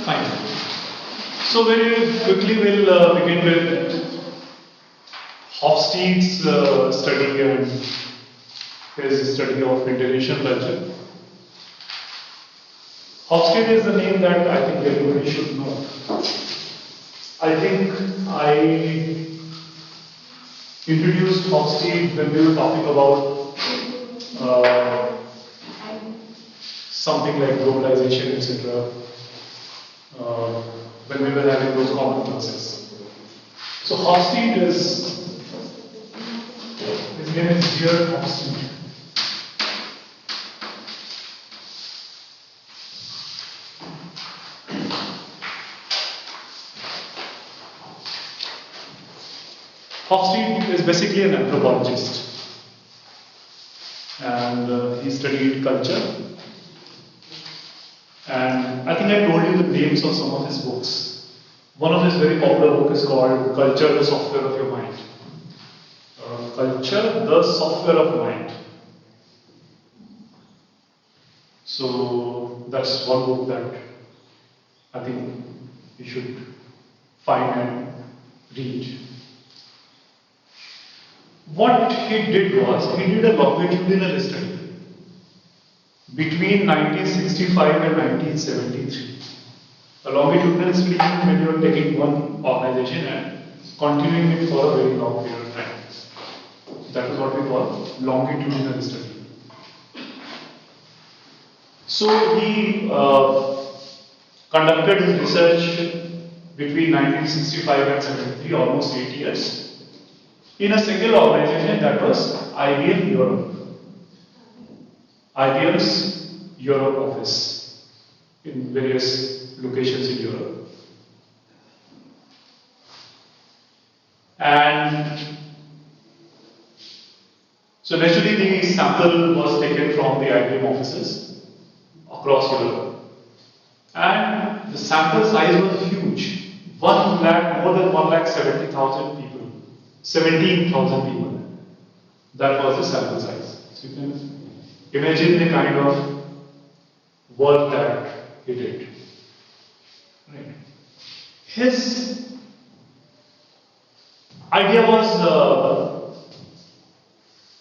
Fine. So very quickly we'll begin with Hofstede's study and his study of international culture. Hofstede is the name that I think everybody should know. I think I introduced Hofstede when we were talking about something like globalization, etc. When we were having those common classes. So Hofstede his name is Georg Hofstede. Hofstede is basically an anthropologist, and he studied culture. And I think I told you the names of some of his books. One of his very popular books is called Culture, the Software of Your Mind. Culture, the Software of Mind. So that's one book that I think you should find and read. What he did was, he did a longitudinal study between 1965 and 1973. A longitudinal study means when you are taking one organization and continuing it for a very long period of time. That is what we call longitudinal study. So he conducted his research between 1965 and 73, almost 8 years, in a single organization, that was IBM Europe. IBM's Europe office in various locations in Europe. And so naturally the sample was taken from the IBM offices across Europe. And the sample size was huge. 1 lakh, more than 1,70,000 people. 17,000 people. That was the sample size. So you can imagine the kind of work that he did. Right. His idea was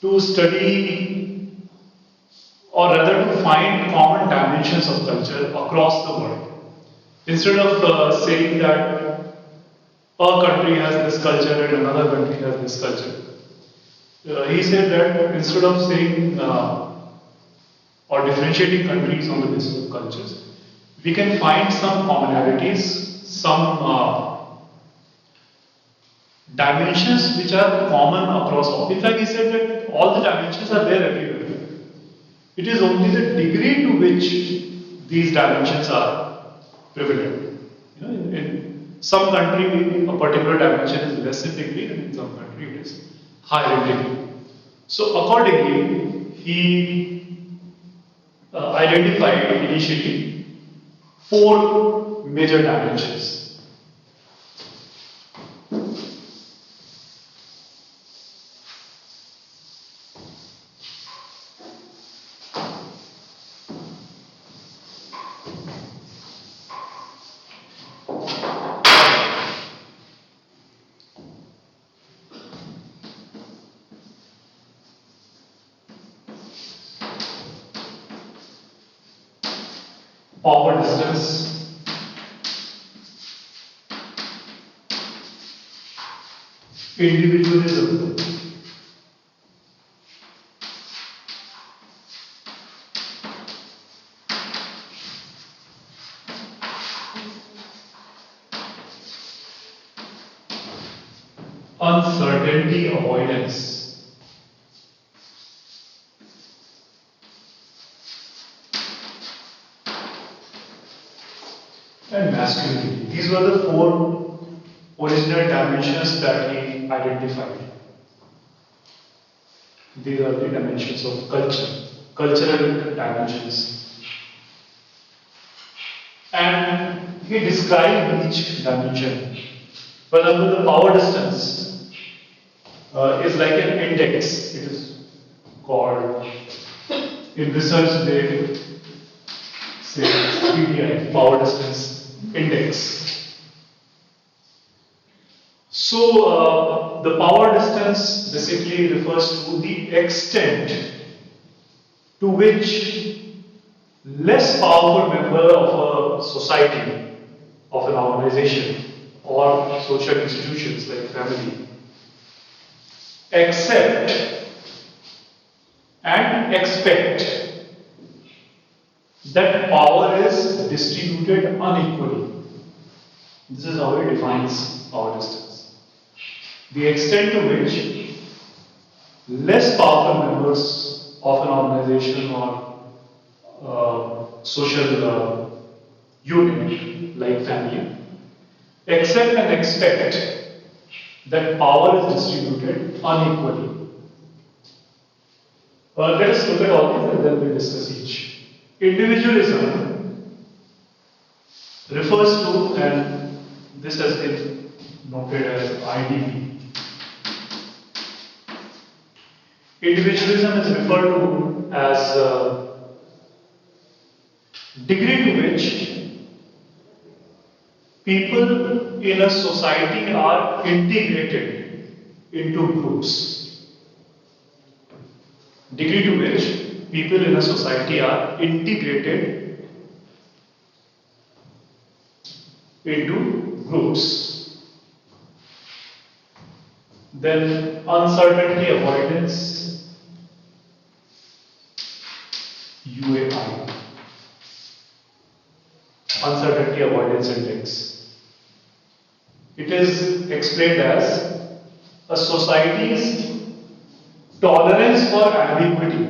to study, or rather to find common dimensions of culture across the world. Instead of saying that a country has this culture and another country has this culture, he said that instead of saying or differentiating countries on the basis of cultures, we can find some commonalities, some dimensions which are common across all. In fact, he said that all the dimensions are there everywhere. It is only the degree to which these dimensions are prevalent. You know, in some country, a particular dimension is less in degree, and in some country it is higher in degree. So accordingly, he identified initially 4 major dimensions. Power distance, individualism, uncertainty avoidance, and masculinity. These were the 4 original dimensions that he identified. These are the dimensions of culture, cultural dimensions. And he described each dimension. For example, the power distance is like an index. It is called, in research they say PDI, power distance index. So the power distance basically refers to the extent to which less powerful member of a society, of an organization, or social institutions like family accept and expect that power is distributed unequally. This is how it defines power distance. The extent to which less powerful members of an organization or social unit like family accept and expect that power is distributed unequally. Let us look at all these and then we'll discuss each. Individualism refers to, and this has been noted as IDP. Individualism is referred to as degree to which people in a society are integrated into groups. Degree to which people in a society are integrated into groups. Then uncertainty avoidance, UAI. Uncertainty avoidance index. It is explained as a society's tolerance for ambiguity.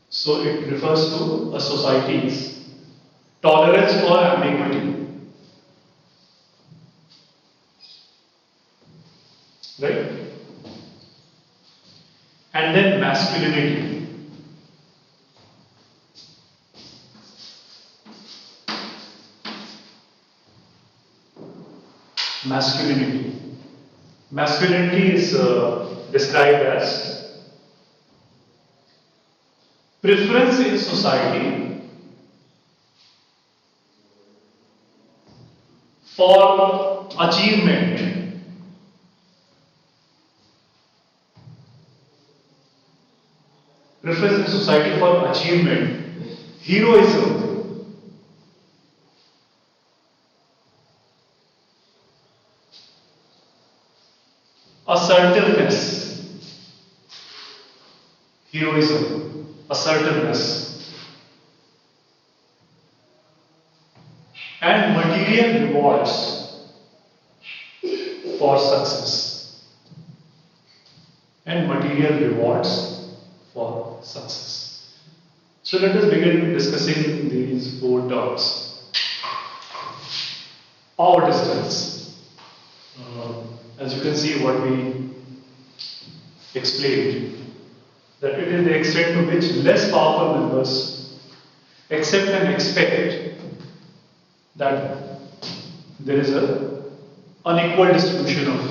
So it refers to a society's tolerance for ambiguity. Right? And then masculinity. Masculinity. Masculinity is described as preference in society for achievement, preference in society for achievement, heroism, assertiveness, heroism, assertiveness, and material rewards for success. And material rewards for success. So let us begin discussing these four terms. Power distance. As you can see, what we explained, that it is the extent to which less powerful members accept and expect that there is an unequal distribution of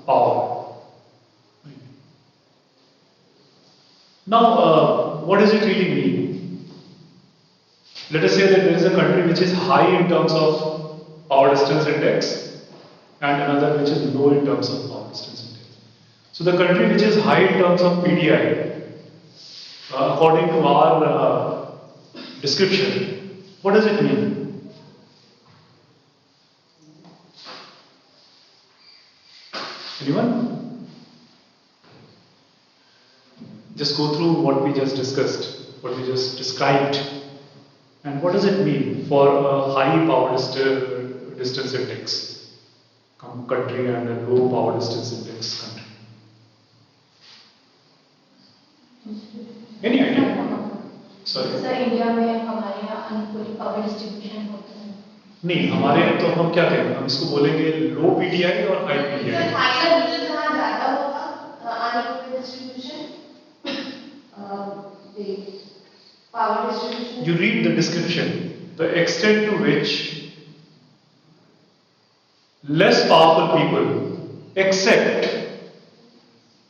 power. Now, what does it really mean? Let us say that there is a country which is high in terms of power distance index and another which is low in terms of power distance index. So the country which is high in terms of PDI, according to our description, what does it mean? Anyone? Just go through what we just discussed, what we just described, and what does it mean for a high power distance index country and a low power distance index country? Any idea? Sorry. Sir India में हमारे यहाँ unequal power distribution होता है. नहीं, हमारे यहाँ तो हम क्या कहेंगे, हम इसको बोलेंगे लो पीडीआई और हाई पीडीआई. सर हायर नीचे जहाँ ज़्यादा होगा unequal distribution, power distribution. You read the description, the extent to which less powerful people accept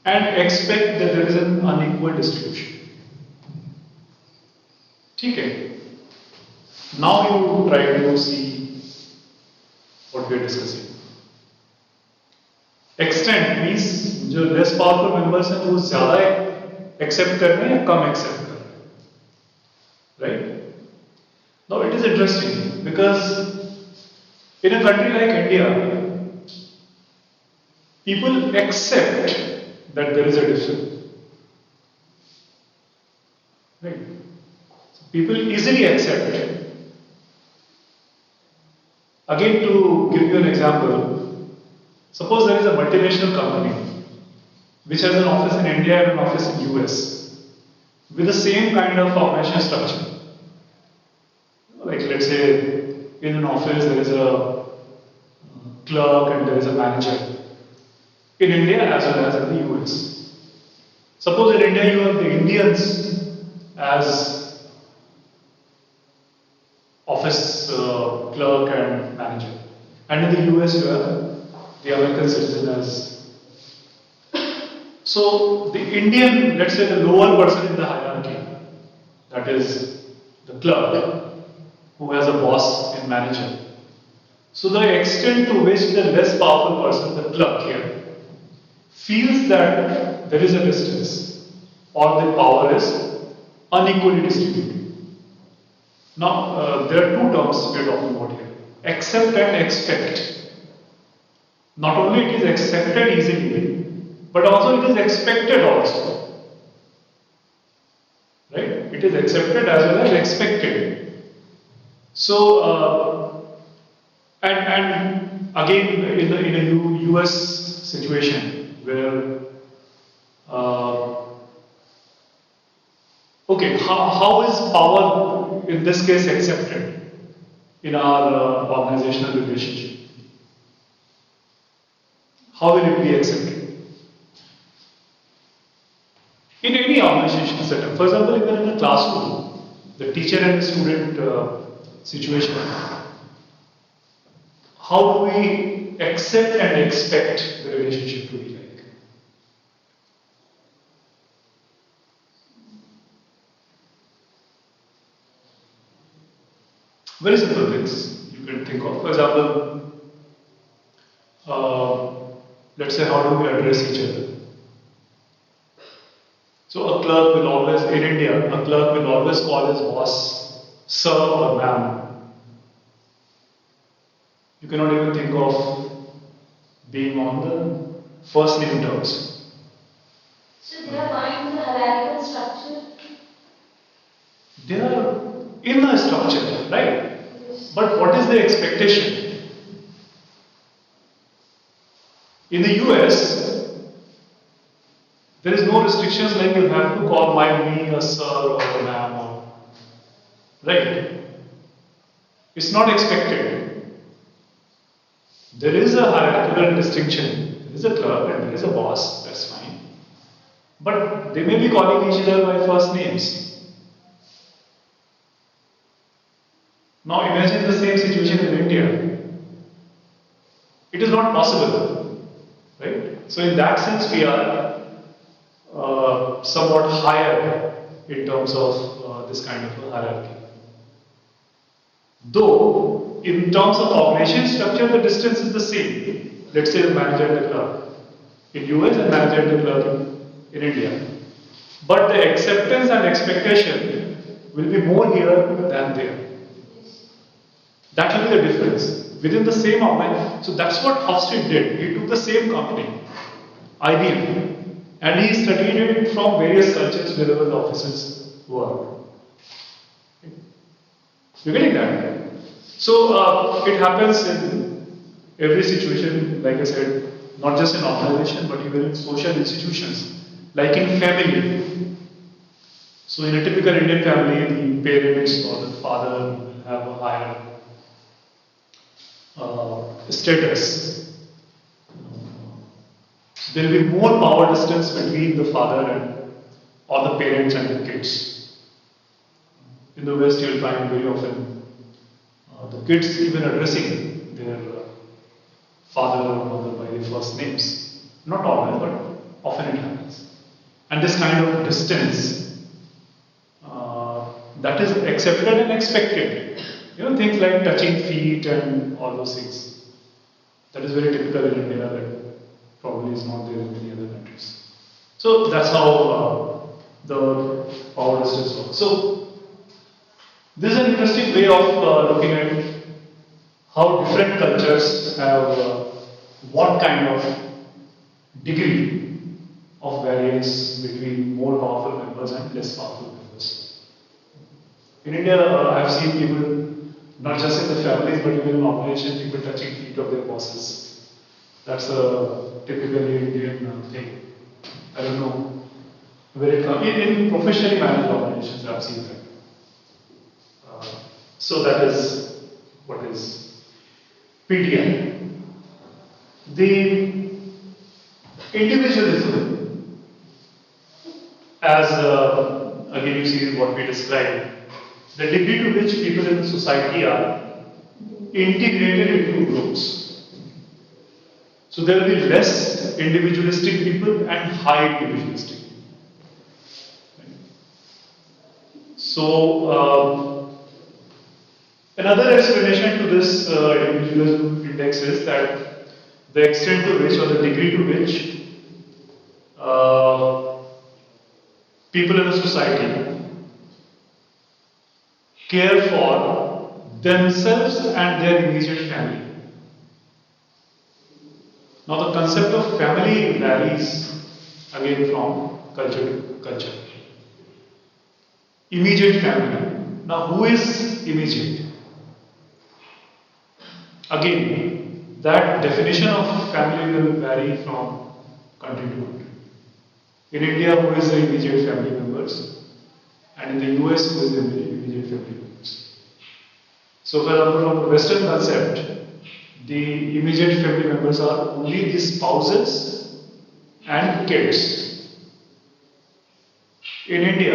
and expect that there is an unequal distribution. ठीक है? Now you try to see what we are discussing. Extent means जो less powerful members हैं वो ज़्यादा accept कर रहे हैं या कम accept कर रहे हैं, right? Now it is interesting because in a country like India, people accept that there is a difference, right? So people easily accept it. Again, to give you an example, suppose there is a multinational company which has an office in India and an office in US with the same kind of organizational structure. Like let's say in an office there is a clerk and there is a manager. In India as well as in the US. Suppose in India you have the Indians as office clerk and manager, and in the US you have the American citizen as. So the Indian, let's say the lower person in the hierarchy, that is the clerk, who has a boss and manager. So the extent to which the less powerful person, the clerk here, feels that there is a distance or the power is unequally distributed. Now, there are two terms we are talking about here: accept and expect. Not only it is accepted easily, but also it is expected also. Right? It is accepted as well as expected. So, and again in a US situation where okay, how is power in this case accepted in our organizational relationship? How will it be accepted? In any organizational setup, for example, even in a classroom, the teacher and the student situation, how do we accept and expect the relationship to be like? Very simple things you can think of. For example, let's say how do we address each other? So a clerk will always, in India, a clerk will always call his boss sir or ma'am. You cannot even think of being on the first name terms. So they are following the hierarchical structure? They are in a structure, right? Yes. But what is the expectation? In the US, there is no restrictions like you have to call me a sir or a ma'am or, right? It's not expected. There is a hierarchical distinction. There is a clerk and there is a boss, that's fine. But they may be calling each other by first names. Now imagine the same situation in India. It is not possible, right? So in that sense we are somewhat higher in terms of this kind of a hierarchy. Though, in terms of organization structure, the distance is the same. Let's say the manager and the clerk in US and manager and the clerk in India. But the acceptance and expectation will be more here than there. That will be the difference within the same organization. So that's what Hofstede did. He took the same company, IBM, and he studied it from various cultures wherever the offices were. You're getting that? So it happens in every situation, like I said, not just in organization, but even in social institutions, like in family. So in a typical Indian family, the parents or the father will have a higher status. There will be more power distance between the father and or the parents and the kids. In the West, you will find very often the kids even addressing their father or mother by their first names. Not always, but often it happens. And this kind of distance that is accepted and expected. Things like touching feet and all those things. That is very typical in India, that probably is not there in many other countries. So that's how the power distance works. So this is an interesting way of looking at how different cultures have what kind of degree of variance between more powerful members and less powerful members. In India, I have seen people, not just in the families, but even in organizations, people touching feet of their bosses. That's a typically Indian thing. I don't know where it comes. In professionally managed organizations, I've seen that. So that is what is PTI. The individualism, as again you see what we described, the degree to which people in the society are integrated into groups. So there will be less individualistic people and high individualistic people. So another explanation to this individualism index is that the extent to which or the degree to which people in a society care for themselves and their immediate family. Now the concept of family varies again from culture to culture. Immediate family. Now who is immediate? Again, that definition of family will vary from country to country. In India, who is the immediate family members? And in the US, who is the immediate family members? So, for example, from the Western concept, the immediate family members are only the spouses and kids. In India,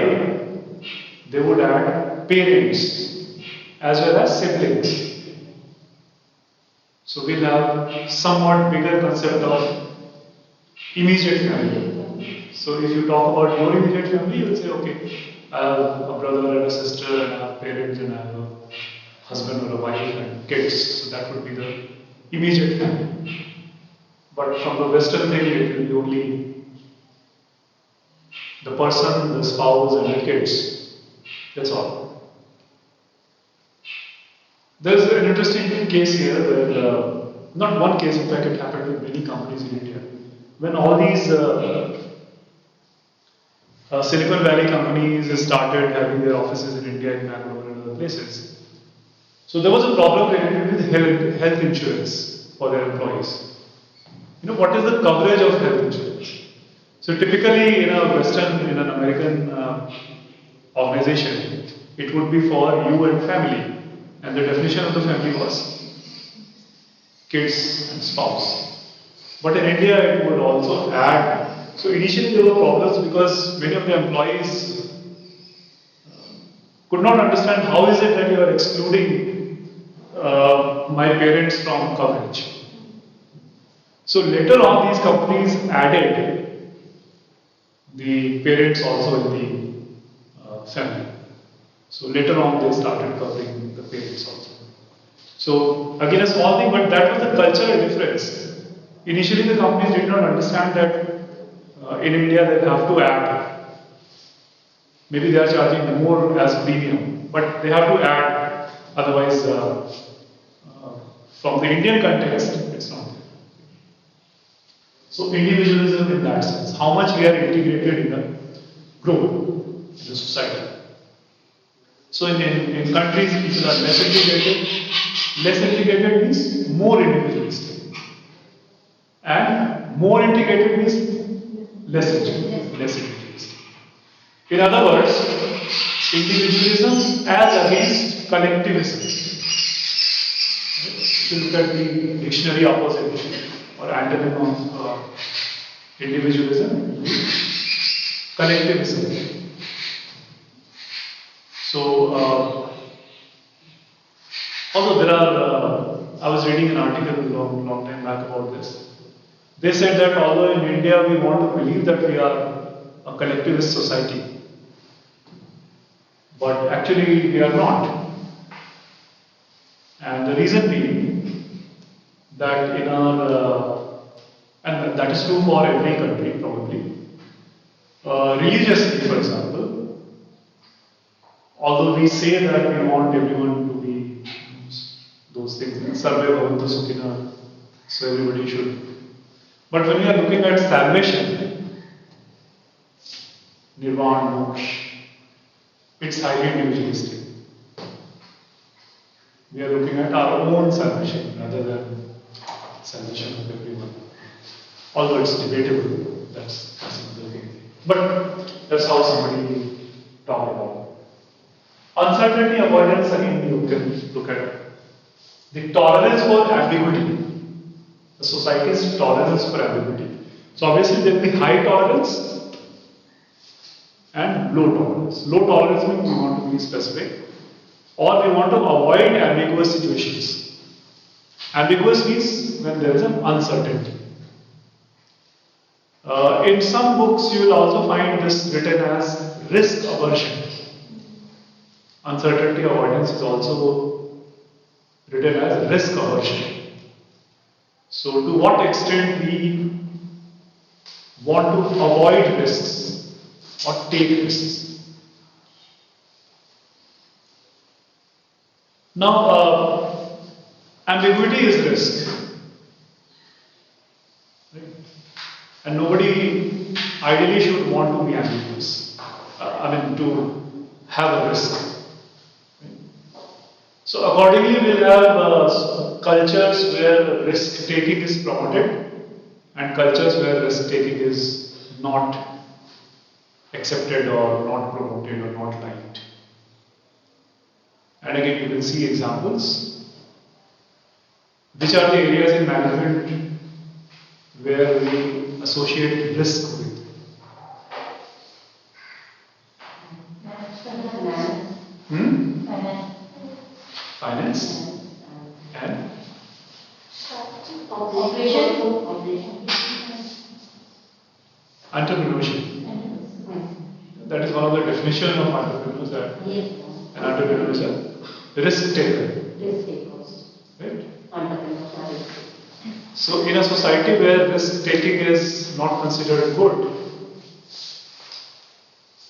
they would add parents as well as siblings. So we'll have somewhat bigger concept of immediate family. So if you talk about your immediate family, you will say, okay, I have a brother and a sister, and I have parents, and I have a husband or a wife and kids. So that would be the immediate family. But from the Western thing, it will be only the person, the spouse, and the kids. That's all. There's an interesting case here where, not one case, in fact, it happened with many companies in India. When all these Silicon Valley companies started having their offices in India, in Bangalore, and other places. So there was a problem related with health insurance for their employees. What is the coverage of health insurance? So typically in an American organization, it would be for you and family. And the definition of the family was kids and spouse. But in India, it would also add. So initially there were problems because many of the employees could not understand how is it that you are excluding my parents from coverage. So later on, these companies added the parents also in the family. So later on, they started covering the parents also. So again, a small thing, but that was the cultural difference. Initially, the companies did not understand that in India they have to add. Maybe they are charging more as premium, but they have to add. Otherwise, from the Indian context, it's not there. So individualism in that sense, how much we are integrated in a group, in a society. So in countries, people are less integrated. Less integrated means more individualistic. And more integrated means less individualistic. In other words, individualism as against collectivism. If you look at the dictionary opposite or antonym of individualism, collectivism. So, although there are, I was reading an article a long time back about this. They said that although in India we want to believe that we are a collectivist society, but actually we are not. And the reason being that in our, and that is true for every country probably, religiously for example, although we say that we want everyone to be those things, Sarve Bhavantu Sukhina, so everybody should. But when we are looking at salvation, Nirvana, Moksha, it's highly individualistic. We are looking at our own salvation rather than salvation of everyone. Although it's debatable, that's another thing. But that's how somebody talked about. Uncertainty avoidance, again, you can look at the tolerance for ambiguity. The society's tolerance for ambiguity. So obviously there will be high tolerance and low tolerance. Low tolerance means we want to be specific, or we want to avoid ambiguous situations. Ambiguous means when there is an uncertainty. In some books you will also find this written as risk aversion. Uncertainty avoidance is also written as risk aversion. So to what extent we want to avoid risks or take risks. Now, ambiguity is risk. Right? And nobody ideally should want to be ambiguous. To have a risk. So accordingly, we'll have cultures where risk taking is promoted and cultures where risk taking is not accepted or not promoted or not liked. And again, you will see examples. Which are the areas in management where we associate risk with? Finance and entrepreneurship. That is one of the definitions of entrepreneurs, that an entrepreneur is a risk taker. Right? So in a society where risk taking is not considered good,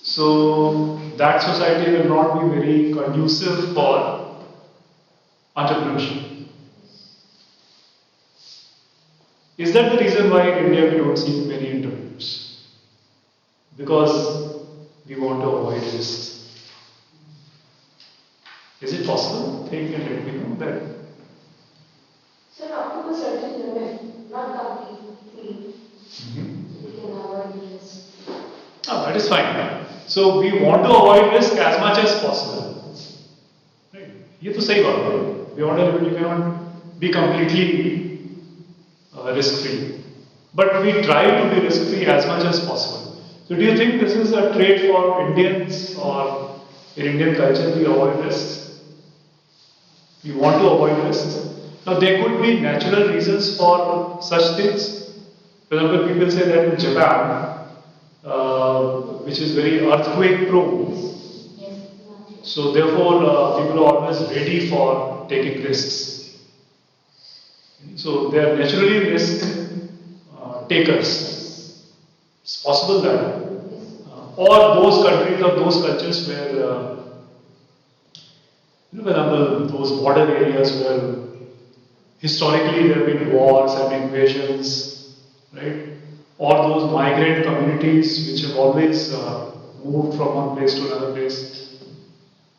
so that society will not be very conducive for entrepreneurship. Is that the reason why in India we don't see many entrepreneurs? Because we want to avoid risks. Is it possible? Think and let me know that. Sir, up to a certain limit, not completely. We can avoid risk. Oh, that is fine. So we want to avoid risk as much as possible. Right? ये तो सही बात है. We want to, you cannot be completely risk-free. But we try to be risk-free as much as possible. So do you think this is a trait for Indians, or in Indian culture we avoid risks? We want to avoid risks. Now there could be natural reasons for such things. For example, people say that in Japan, which is very earthquake prone, so therefore people are always ready for taking risks. So they are naturally risk takers. It's possible that. Or those countries or those cultures where, for example, those border areas where historically there have been wars and invasions, right? Or those migrant communities which have always moved from one place to another place.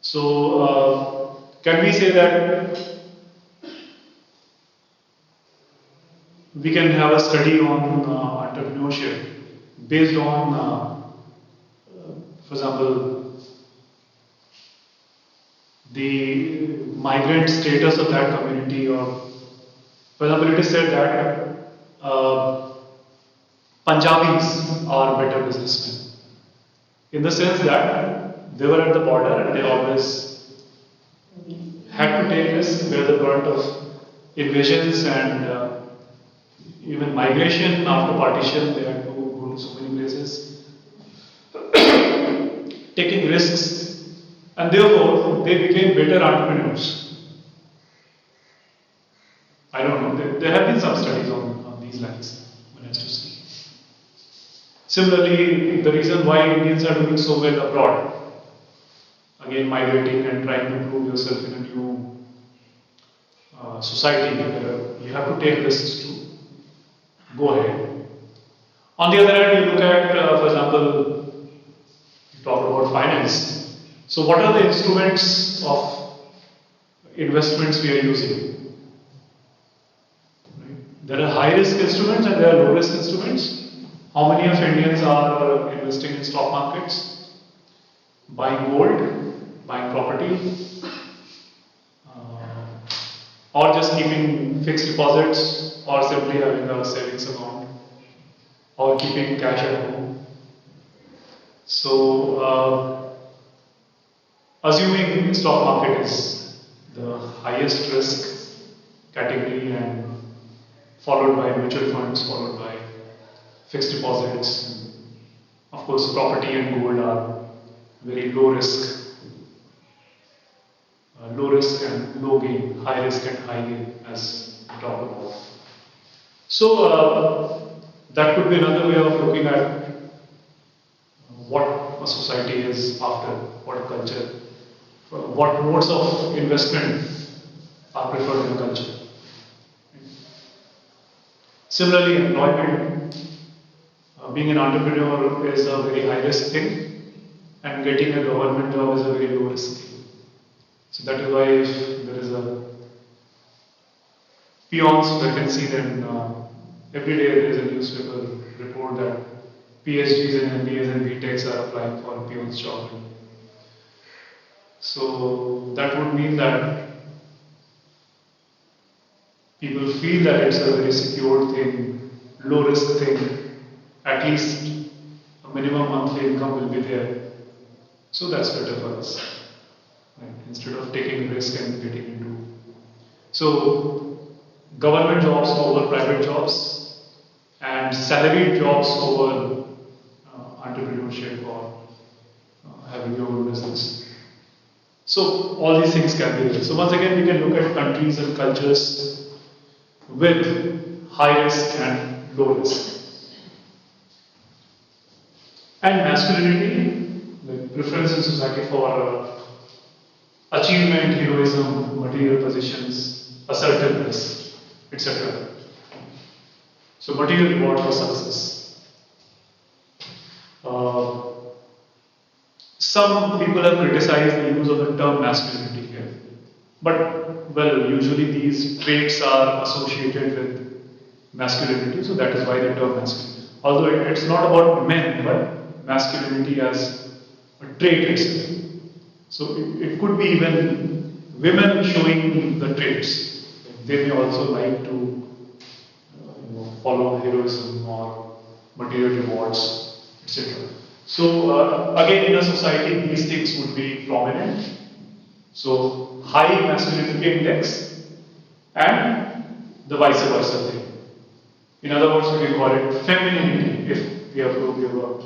So, can we say that we can have a study on entrepreneurship based on, for example, the migrant status of that community, or, for example, it is said that Punjabis are better businessmen, in the sense that they were at the border and they always had to take risks, bear the brunt of invasions and even migration after partition. They had to go to so many places, taking risks, and therefore they became better entrepreneurs. some studies on these lines. One has to see. Similarly, the reason why Indians are doing so well abroad, again migrating and trying to prove yourself in a new society, you have to take risks to go ahead. On the other hand, you look at, for example, you talk about finance. So, what are the instruments of investments we are using? Right? There are high risk instruments and there are low risk instruments. How many of Indians are investing in stock markets? Buying gold, buying property, or just keeping fixed deposits, or simply having a savings account, or keeping cash at home. So, assuming stock market is the highest risk category and followed by mutual funds, followed by fixed deposits. Of course, property and gold are very low risk and low gain, high risk and high gain, as we talk about. So, that could be another way of looking at what a society is after, what a culture, what modes of investment are preferred in a culture. Similarly, employment, being an entrepreneur is a very high risk thing, and getting a government job is a very low risk thing. So that is why if there is a peons vacancy, then every day there is a newspaper report that PhDs and MBAs and BTechs are applying for a peon's job. So that would mean that people feel that it's a very secure thing, low risk thing, at least a minimum monthly income will be there. So that's better for us. Right? Instead of taking risk and getting into. So, government jobs over private jobs and salaried jobs over entrepreneurship or having your own business. So, all these things can be there. So, once again, we can look at countries and cultures with high risk and low risk. And masculinity, the preference in society for achievement, heroism, material possessions, assertiveness, etc. So, material reward for success. Some people have criticized the use of the term masculinity here, but well, usually these traits are associated with masculinity, so that is why the term masculinity. Although it's not about men, but masculinity as a trait itself. So it could be even women showing the traits. They may also like to follow heroism or material rewards, etc. So again, in a society, these things would be prominent. So high masculinity index and the vice versa thing. In other words, we can call it femininity if we have to give a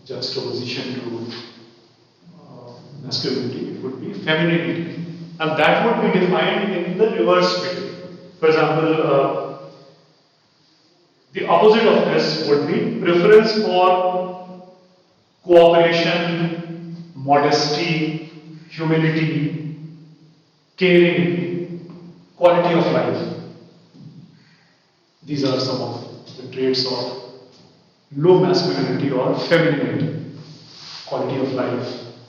juxtaposition to masculinity, it would be femininity. And that would be defined in the reverse way. For example, the opposite of this would be preference for cooperation, modesty, humility, caring, quality of life. These are some of the traits of low masculinity or femininity. Quality of life,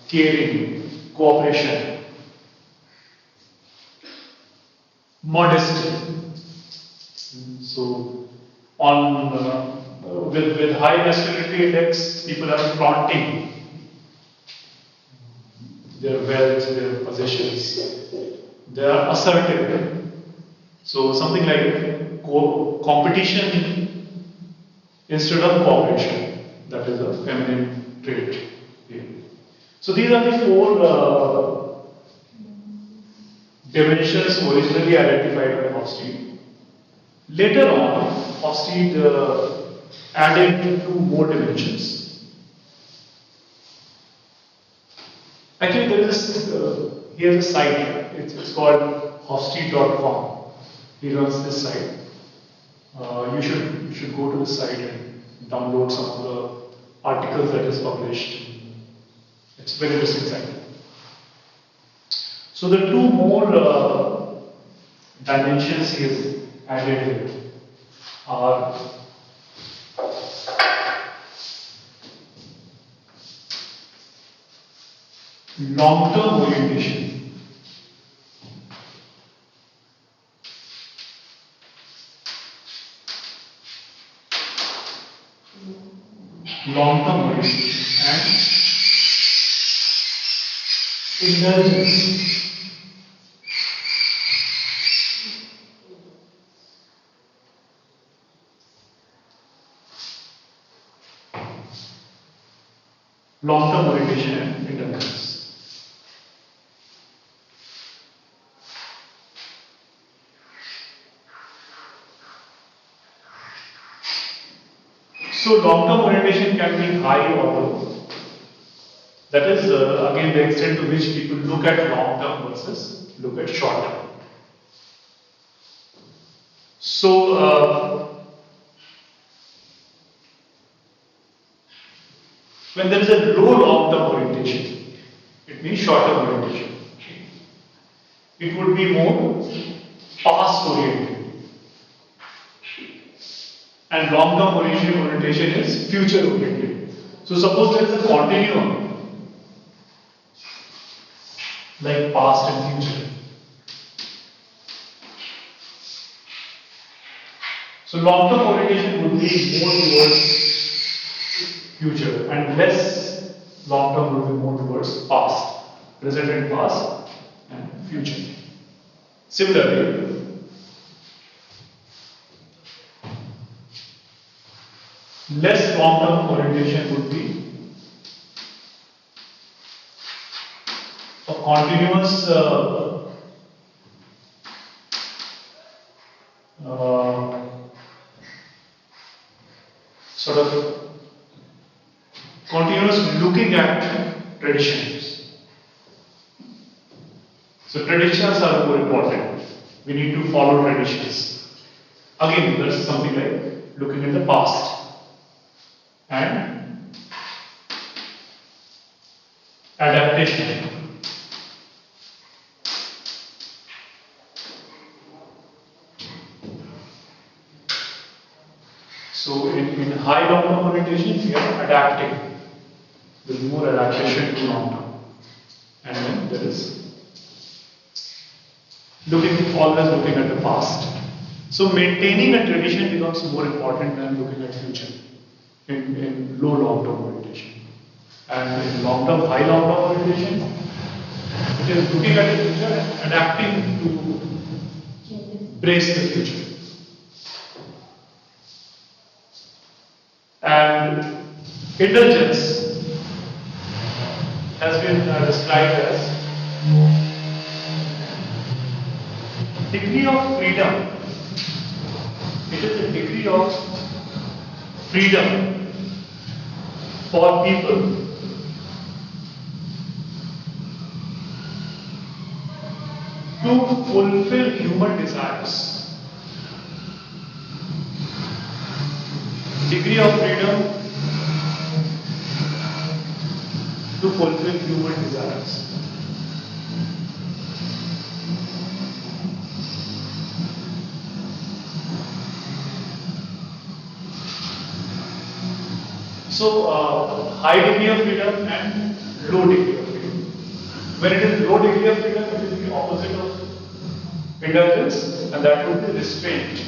caring, cooperation, modesty. So, with high masculinity index, people are flaunting their wealth, their possessions. They are assertive. So, something like competition instead of cooperation. That is a feminine trait here. So, these are the four dimensions originally identified by Hofstede. Later on, Hofstede added two more dimensions. Actually, there is here's a site. It's called Hofstede.com. He runs this site. you should go to the site and download some of the articles that is published. It's very interesting site. So the two more dimensions he has added here are long-term orientation. Long-term orientation and indulgence. Long-term orientation and indulgence. So long-term orientation can be high or low. That is again the extent to which people look at long-term versus look at short-term. So when there is a low long-term orientation, it means short-term orientation. It would be more past-oriented. And long-term orientation is future-oriented. So suppose there is a continuum, like past and future. So long-term orientation would be more towards future, and less long-term would be more towards past, present and past, and future. Similarly, less long-term orientation would be a continuous sort of continuous looking at traditions. So traditions are more important. We need to follow traditions. Again, there's something like looking at the past. And adaptation. So in high long-term orientation, we are adapting. There is more adaptation to long-term. And then there is always looking at the past. So maintaining a tradition becomes more important than looking at future. In low long-term orientation. And in long-term, high long-term orientation, it is looking at the future and adapting to brace the future. And indulgence has been described as degree of freedom. It is a degree of freedom for people to fulfill human desires. Degree of freedom to fulfill human desires. So, high degree of freedom and low degree of freedom. When it is low degree of freedom, it is the opposite of indulgence, and that would be restraint.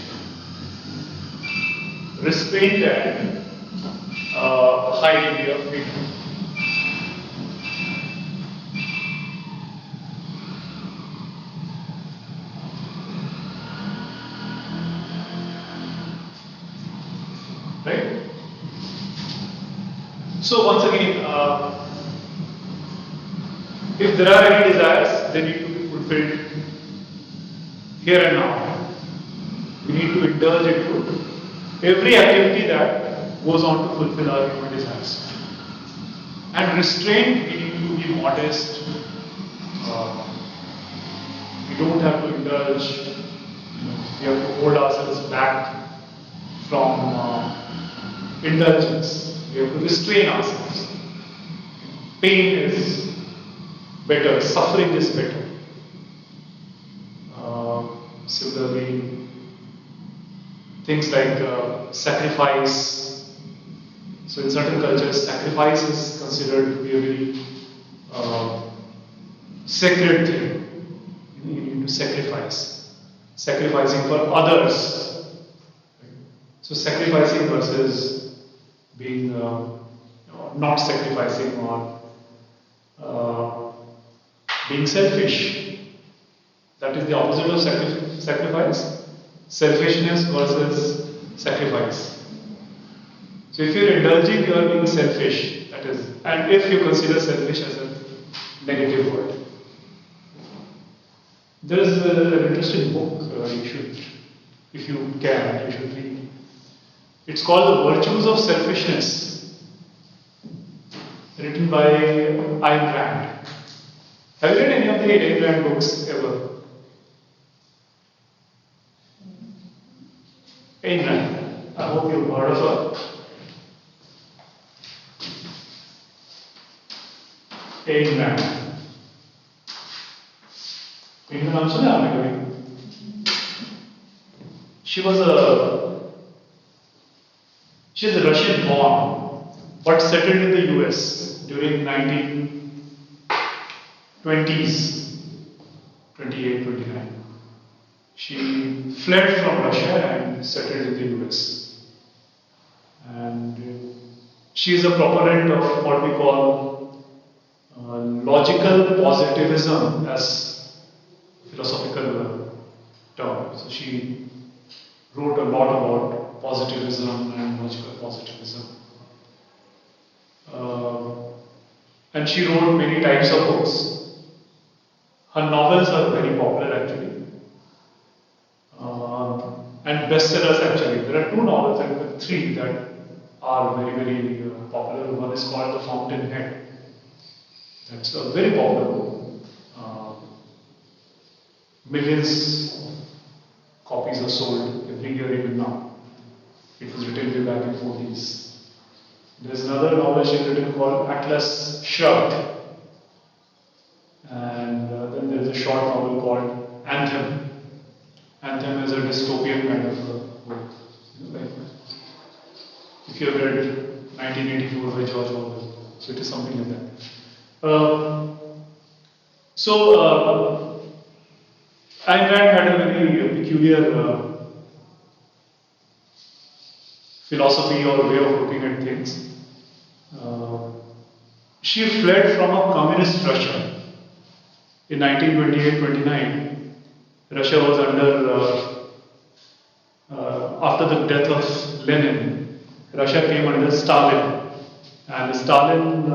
Restraint and high degree of freedom. Right? So once again, if there are any desires, they need to be fulfilled here and now. We need to indulge into every activity that goes on to fulfill our human desires. And restraint, we need to be modest. We don't have to indulge. We have to hold ourselves back indulgence. We have to restrain ourselves. Pain is better, suffering is better. Similarly, things like sacrifice. So in certain cultures, sacrifice is considered to be a very sacred thing. You need to sacrifice. Sacrificing for others. So sacrificing versus being not sacrificing or being selfish. That is the opposite of sacrifice. Selfishness versus sacrifice. So if you're indulging, you are being selfish. That is, and if you consider selfish as a negative word. There is an interesting book you should, if you can, you should read. It's called The Virtues of Selfishness, written by Ayn Rand. Have you read any of the Ayn Rand books ever? Ayn Rand. I hope you've heard of her. Ayn Rand. इनका नाम सुना आपने कभी? She is a Russian born, but settled in the US during 1920s, 28, 29. She fled from Russia and settled in the US. And she is a proponent of what we call logical positivism as philosophical term. So she wrote a lot about positivism and logical positivism. And she wrote many types of books. Her novels are very popular actually. And bestsellers actually. There are two novels and three that are very, very popular. One is called The Fountainhead. That's a very popular book. Millions of copies are sold every year even now. It was written way back in 40s. There's another novel she's written called Atlas Shrugged. And then there's a short novel called Anthem. Anthem is a dystopian kind of book. Like, if you have read 1984 by George Orwell, so it is something like that. Ayn Rand had a very peculiar philosophy or way of looking at things. She fled from a communist Russia in 1928-29. Russia was under, after the death of Lenin, Russia came under Stalin. And Stalin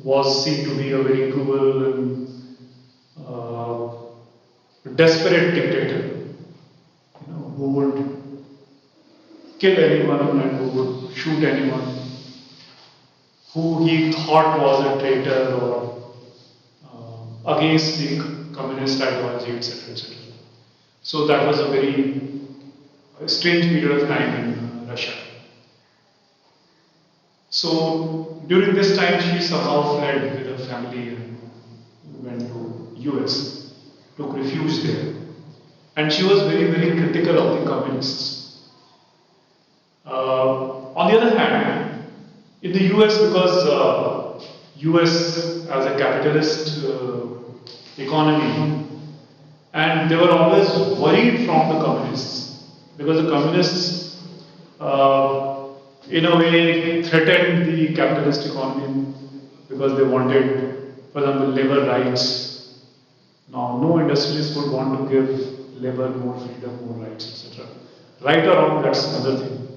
was seen to be a very cruel and desperate dictator, who would kill anyone and who would shoot anyone who he thought was a traitor or against the communist ideology, etc., etc. So that was a very strange period of time in Russia. So during this time, she somehow fled with her family and went to US. Took refuge there. And she was very, very critical of the communists. On the other hand, in the US, because US as a capitalist economy, and they were always worried from the communists, because the communists in a way threatened the capitalist economy because they wanted, for example, labor rights. Now, no industrialist would want to give labor more freedom, more rights, etc. Right or wrong, that's another thing.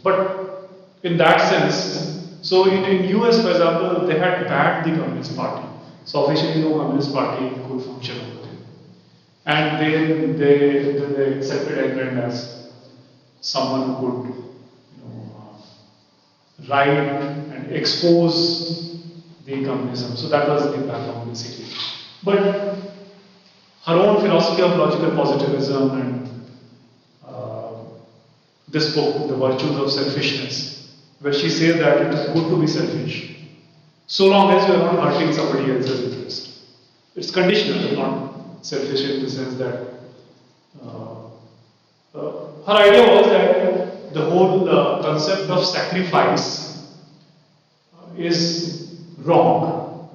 But in that sense, so in US, for example, they had banned the Communist Party. So officially, no Communist Party could function over there. And they accepted Ayn Rand as someone who could, write and expose the communism. So that was the background basically. But her own philosophy of logical positivism and this book, The Virtues of Selfishness, where she says that it is good to be selfish, so long as you are not hurting somebody else's interest. It's conditional, not selfish in the sense that her idea was that the whole concept of sacrifice is wrong.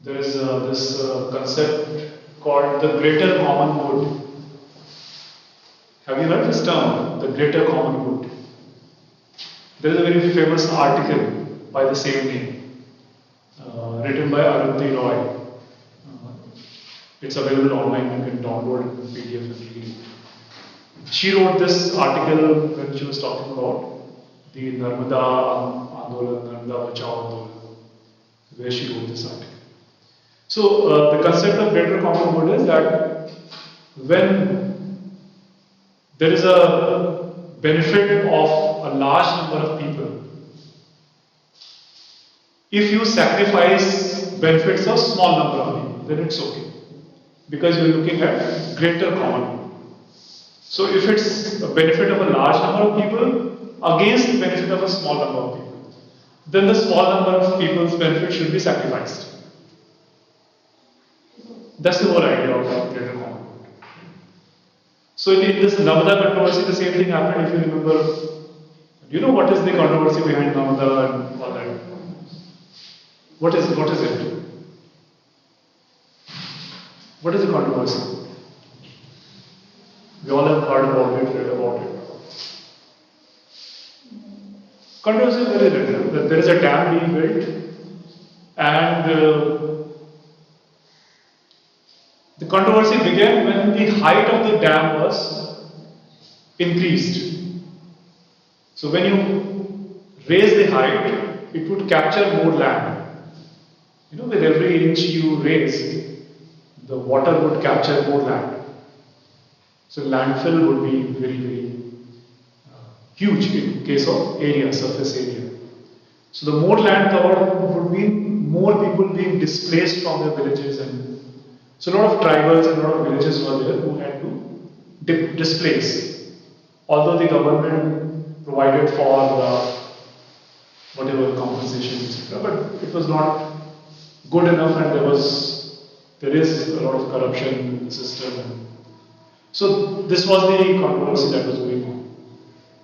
There is this concept called the greater common good. Have you heard this term, the greater common good? There is a very famous article by the same name, written by Arundhati Roy. It's available online, you can download it in PDF and read it. She wrote this article when she was talking about the Narmada Andolan, Narmada Bachao Andolan, where she wrote this article. So, the concept of greater common good is that when there is a benefit of a large number of people, if you sacrifice benefits of small number of people, then it's okay. Because you're looking at greater common good. So if it's a benefit of a large number of people against the benefit of a small number of people, then the small number of people's benefit should be sacrificed. That's the whole idea of greater common good. So in this Narmada controversy, the same thing happened. If you remember, you know what is the controversy behind Narmada and all that? What is it? What is the controversy? We all have heard about it, read about it. Controversy is very little. That there is a dam being built, and the controversy began when the height of the dam was increased. So when you raise the height, it would capture more land. You know, with every inch you raise, the water would capture more land. So landfill would be very, very huge in case of area, surface area. So the more land covered would mean more people being displaced from their villages, and so a lot of tribals and a lot of villages were there who had to displace. Although the government provided for whatever compensation, etc., but it was not good enough, and there is a lot of corruption in the system. So this was the controversy that was going on.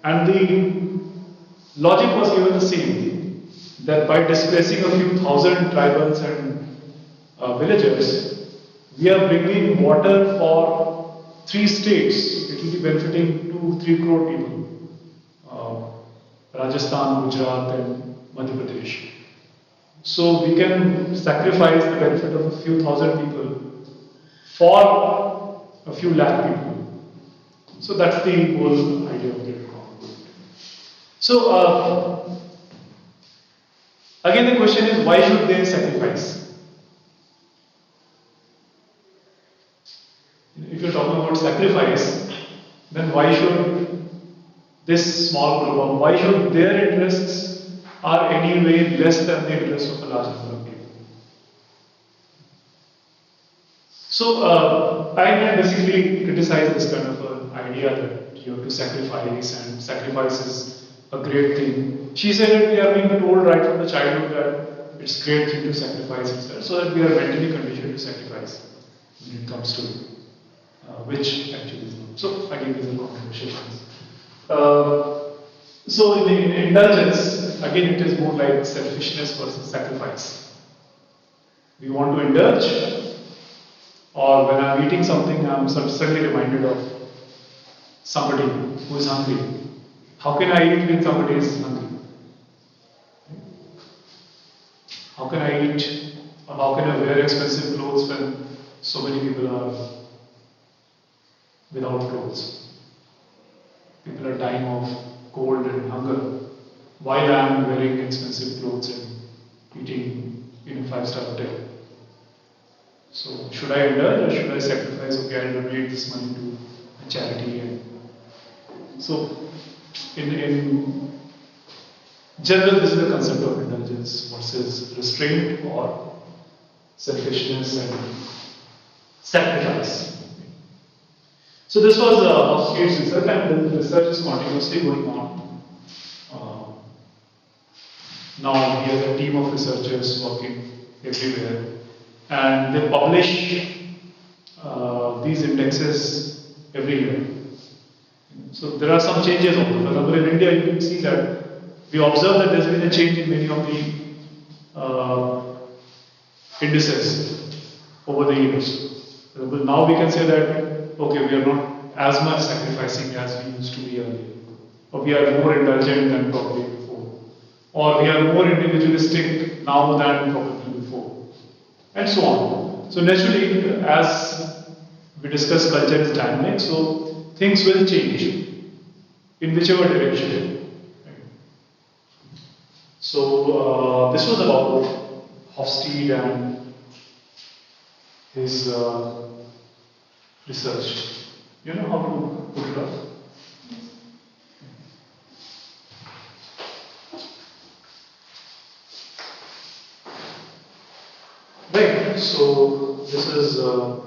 And the logic was given the same, that by displacing a few thousand tribals and villagers, we are bringing water for 3 states. It will be benefiting 2-3 crore people. Rajasthan, Gujarat and Madhya Pradesh. So we can sacrifice the benefit of a few thousand people for a few lakh people. So that's the whole idea of greater common good. So again the question is, why should they sacrifice? If you're talking about sacrifice, then why should this small group, or why should their interests are anyway less than the interests of a large number of people? So I basically criticize this kind of an idea that you have to sacrifice, and sacrifice is a great thing. She said that we are being told right from the childhood that it's a great thing to sacrifice itself, so that we are mentally conditioned to sacrifice when it comes to it, which actually is not. So again, these are controversial things. So in indulgence, again it is more like selfishness versus sacrifice. We want to indulge, or when I'm eating something, I'm suddenly reminded of somebody who is hungry. How can I eat when somebody is hungry? How can I eat, or how can I wear expensive clothes when so many people are without clothes? People are dying of cold and hunger, while I am wearing expensive clothes and eating in a 5-star hotel. So should I indulge, or should I sacrifice? Okay, I'll donate this money to a charity. And so in general, this is the concept of indulgence versus restraint, or selfishness and sacrifice. So this was Hofstede's research, and the research is continuously going on. Uh, Now he has a team of researchers working everywhere, and they publish these indexes every year. So there are some changes also. For example, in India, you can see that we observe that there's been a change in many of the indices over the years. For example, now we can say that okay, we are not as much sacrificing as we used to be earlier, or we are more indulgent than probably before, or we are more individualistic now than probably before, and so on. So naturally, as we discuss, culture is dynamic, so things will change in whichever direction. Right? So this was about Hofstede and his research. You know how to put it up? Right. So this is the